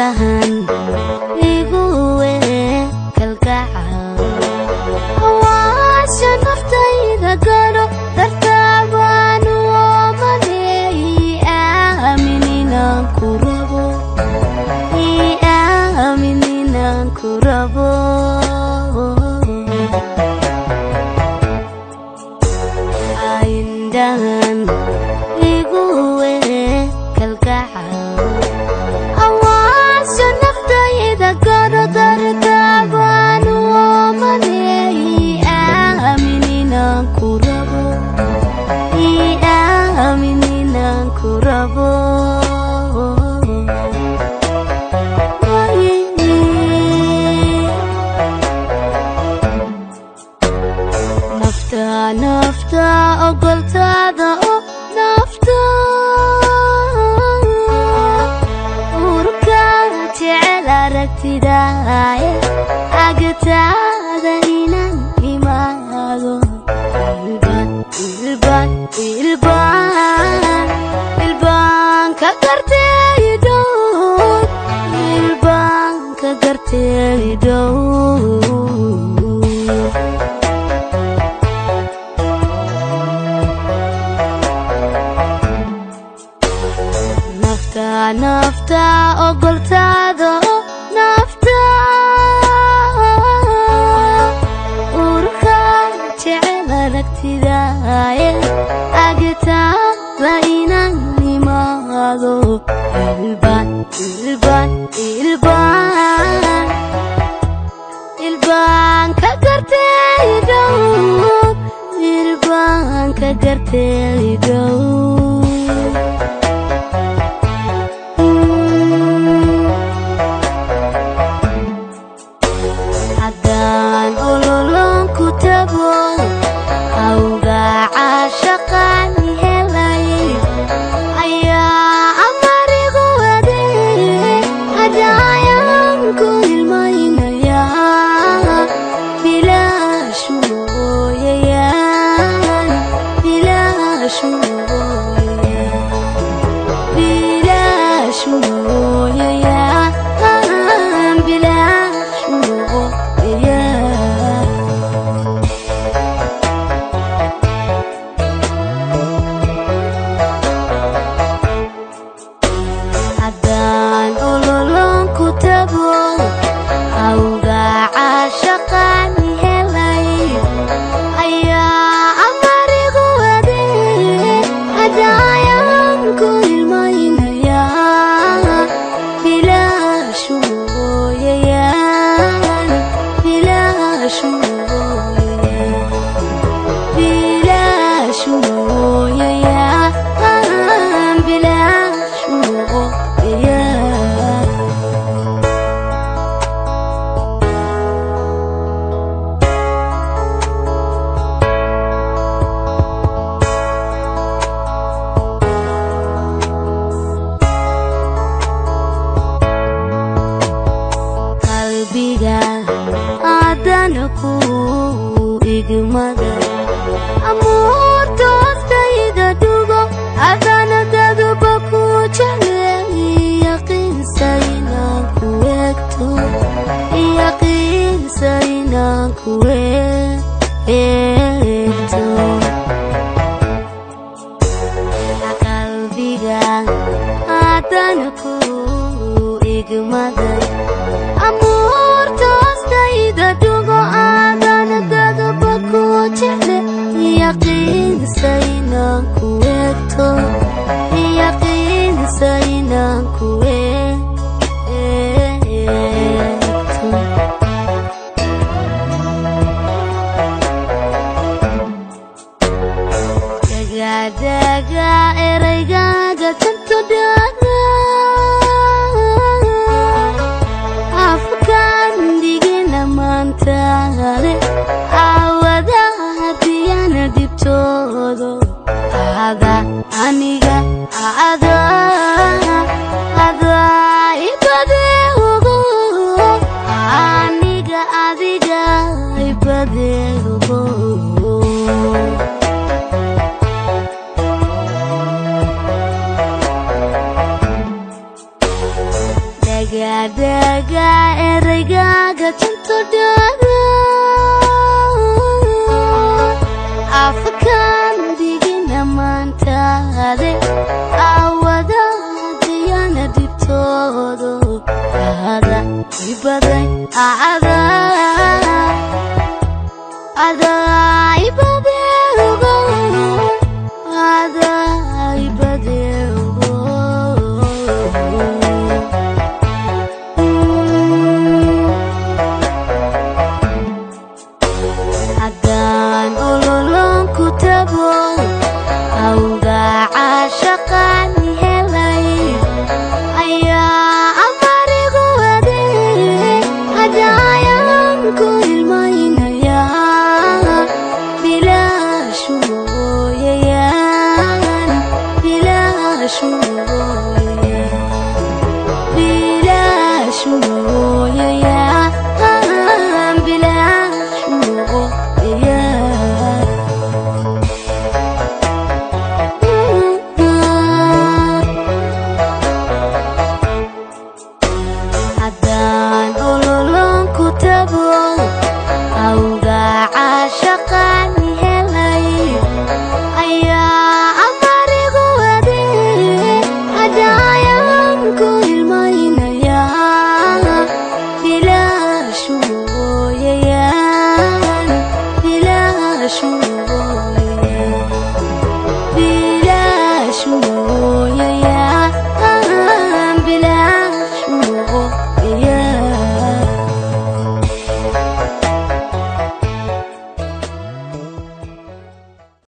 indahan igu weyn kalgacal hawaasha naftayda garo dartaabaan woomane aamin inaan ku rabo indahan igu weyn kalgacal hawaasha naftayda garo dartaabaan woomane aamin inaan ku rabo nafta ogoltaada nafta urka jecel aragtidaaye agtaada inaan imaado ilbaan ka garteeydhow nafta ogoltaada nafta urka jecel aragtidaaye agtaada inaan imaado ilbaan ka garteeydhow haddaan ololon ku tago awgaca shaqaan helay ayaa amarigu waday hadayaan ku ilmaynaya bilaash mooyayaan haddaan ololon ku tago awgaca shaqaan helay ayaa amarigu waday hadayaan ku ilmaynaya bilaash mooyayaan qalbiga adana ku igmada amuurta hoftayda dhugo adana daduba ku jecel yaqiinsa inaan ku egto qalbiga adana ku igmada amuurta hoftayda dhugo adana daduba ku jecel yaqiinsa inaan ku egto daga eraygaaga tanto dhaga afkaan digina maantaale awada hadiyana dibtoodo ada aniga ada Daga eraygaga janto dhaga Afkaan digina maantaade Awada diyana dibtoodo Ada ibaday Ada ibaday